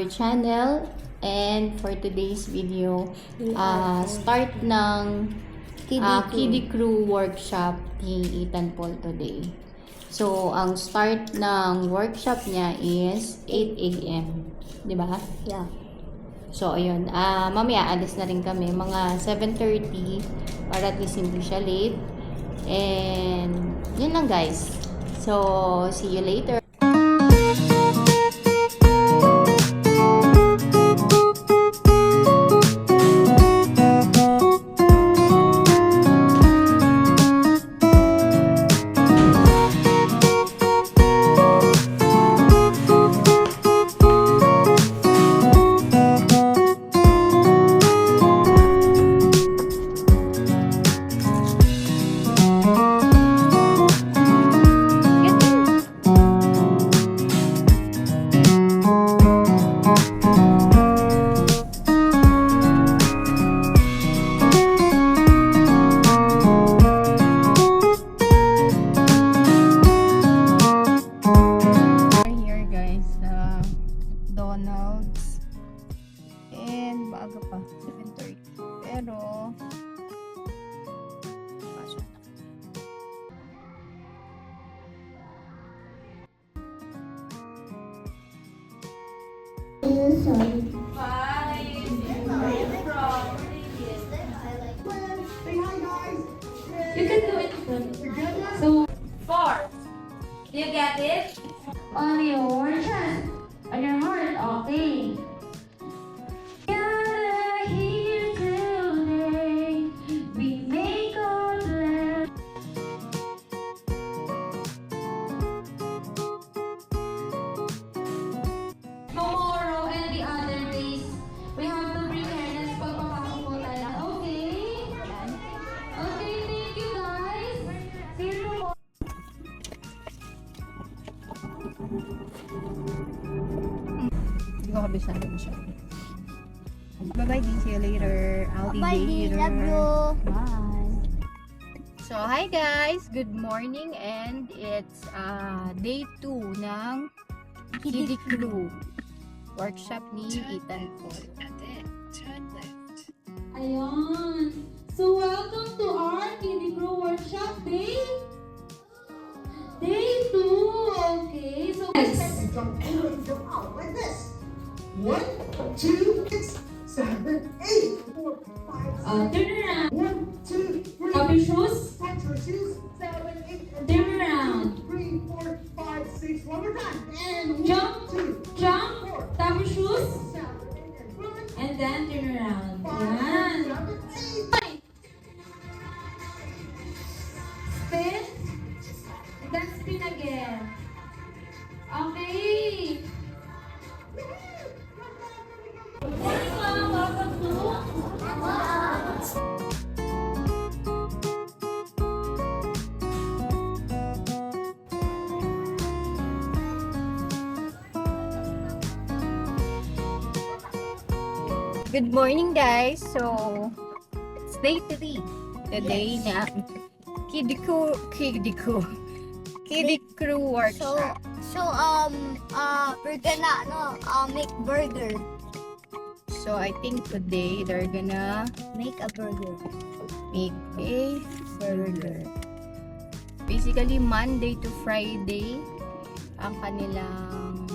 channel. And for today's video, start ng Kiddie Crew workshop ni Ethan Paul today. So, ang start ng workshop niya is 8 a.m. Diba? Yeah. So, ayun. Mamaya, alis na rin kami. Mga 7:30 para at least hindi siya late. And, yun lang guys. So, see you later. McDonald's and maaga pa 7:30 pero pasok na. You can do it. So 4. Do you get it? On your chest. On your heart, okay. Gather here today, we make our plan. Tomorrow and the other days, we have to bring harness pag makakapo tayo. Okay? Okay, thank you guys. See you tomorrow. Hindi ko kabisado masyado. Bye-bye, D. See you later. I'll be Bye, D. later. Love you. Bye. So, hi guys! Good morning and it's day 2 ng Kiddie Crew workshop ni Ethan Paul. Ayun. So, welcome to our Kiddie Crew workshop day 2. Okay. So, Jump in and jump out like this. 1, 2, 6, 7, 8, 4, 5, 6. turn around. 1, 2, 3. Up your shoes. Touch your shoes. 7, 8, and Turn around. 3, 4, 5, 6. One more time. And Jump. 1, 2, Jump. 4, Tap your shoes. 7, 8, and 1, And then turn around. 5, Yan. 7, 8. Spin. And then spin again. Okay. Welcome to Good morning guys! So, it's day 3. The day na Kiddie Crew workshop. So we're gonna make burger. So, I think today they're gonna Make a burger. make a burger. Basically, Monday to Friday ang kanilang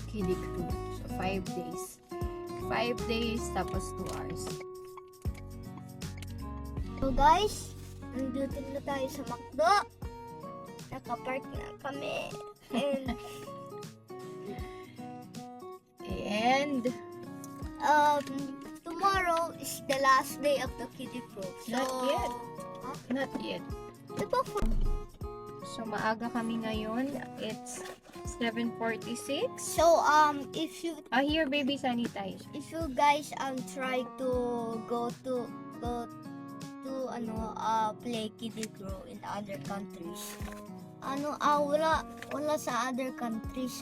Kiddie Crew. So, 5 days. 5 days, tapos 2 hours. So guys, nandito na tayo sa McDo. Nakapark na kami. And, Tomorrow is the last day of the Kiddie Crew. So, Not yet. Not yet. Diba So, maaga kami ngayon. It's 7:46. So Here, baby, sanitize. if you guys try to go to play Kiddie Crew in other countries, wala sa other countries,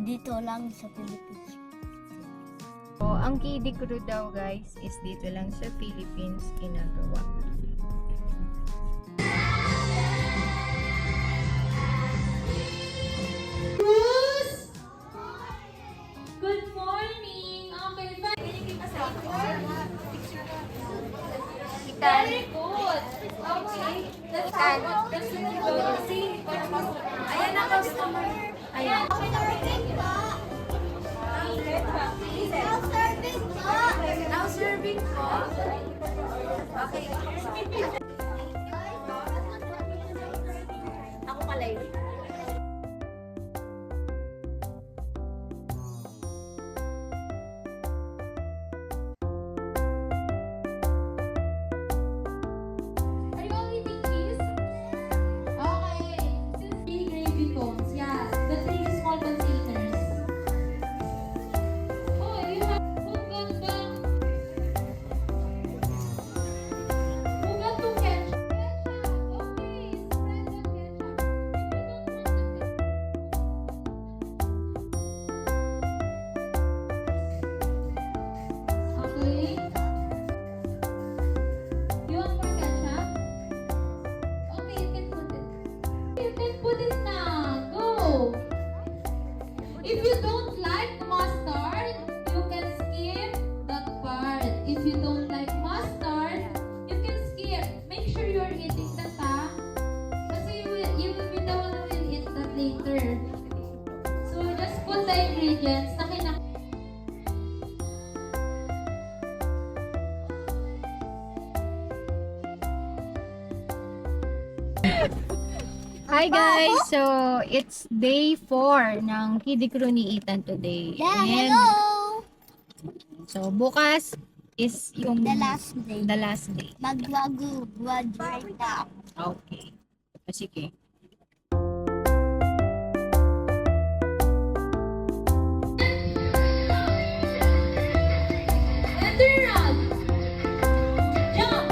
dito lang sa Philippines. So, ang Kiddie Crew daw, guys, is dito lang sa Philippines ginagawa. Very good. Okay. That's good. That's good. See? Ayan na customer. Ayan. Now serving po. Okay. Ako pala yun. Are you all eating cheese? Okay. Since 3 gravy cones, yeah. The 3 small containers. Oh, you have Uganda. Uganda ketchup. Okay, spread the ketchup. Okay. You want more ketchup? Okay, you can put it. You can put it now. Go. If you don't like mustard, you can skip that part. If you don't like mustard, you can skip. Make sure you're eating that, ha? Kasi you will be the one who will eat that later. So just put the ingredients na Hi guys! So, it's day 4 ng Kiddie Crew ni Ethan today. And, so, bukas is yung The last day. the last day. Mag-graduate na ako. Okay. Sige. and turn around. Jump.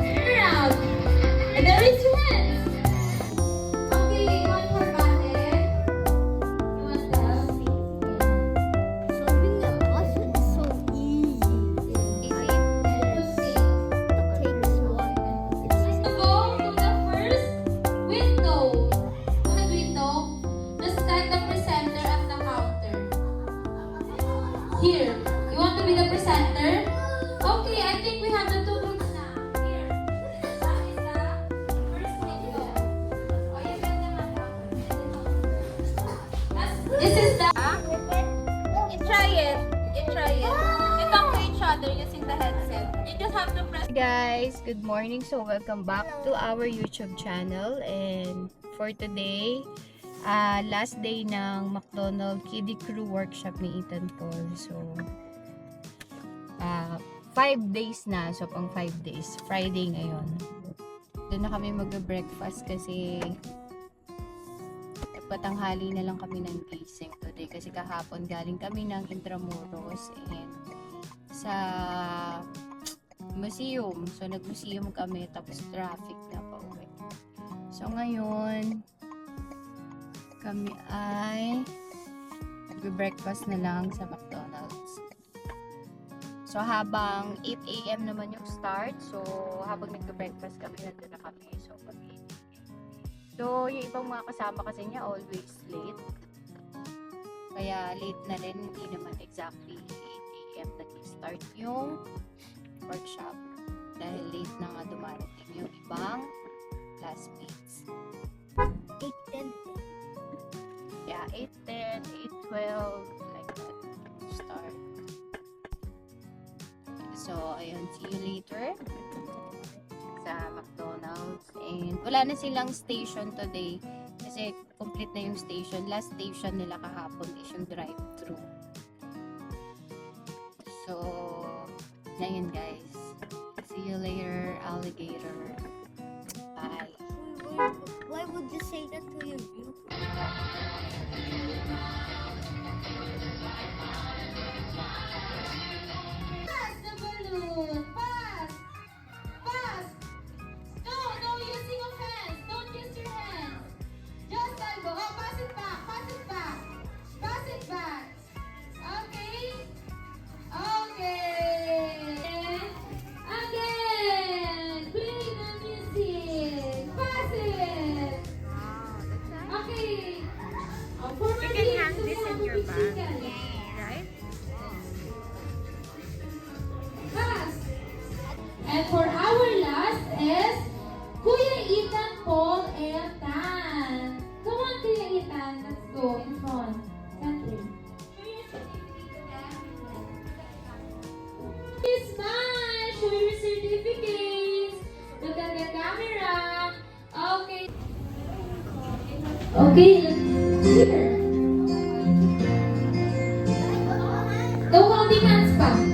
Turn around. And then raise your hands. Okay, you want more button? You want that? So being a person is so easy. Let's see. Takes one. Let's go to the first window. What window? Just like the presenter at the counter. Here. You want to be the presenter? Okay, I think we have the 2 books now. Here. That is the first window. Oh, you get them at This is the... Try it. Try it. You talk to each other using the headset. You just have to press... Hey guys! Good morning! So, welcome back to our YouTube channel. And for today, last day ng McDonald Kiddie Crew workshop ni Ethan Paul. So, 5 days na. So, pang 5 days. Friday ngayon. Doon na kami mag-breakfast kasi patanghali na lang kami ng gising today. Kasi kahapon galing kami ng Intramuros and sa museum. So, nag-museum kami tapos traffic na pa uwi. So, ngayon kami ay nag-breakfast na lang sa McDonald's. So, habang 8 AM naman yung start. So, habang nag-breakfast kami, nandun na kami. So, yung ibang mga kasama kasi niya always late. Kaya late na rin, hindi naman exactly 8 AM nag-start yung workshop. Dahil late na nga dumarating yung ibang classmates. 8:10. Yeah, 8:10, 8:12, like that. Start. So, ayun, see you later sa McDonald's. And wala na silang station today kasi complete na yung station. Last station nila kahapon is yung drive-thru. So, ngayon guys. See you later, alligator. Bye. Why would you say that to your view? Pass the balloon. Pass. Pass. No using of hands. Don't use your hands. Just elbow. Oh, pass it back. Pass it back. Pass it back. Okay. Okay. Again. Play the music. Pass it. Okay. For you can hang this in your bag. go in front. Center. Smile! Show your certificates! Look at the camera! Okay. Okay, here. No holding hands pa.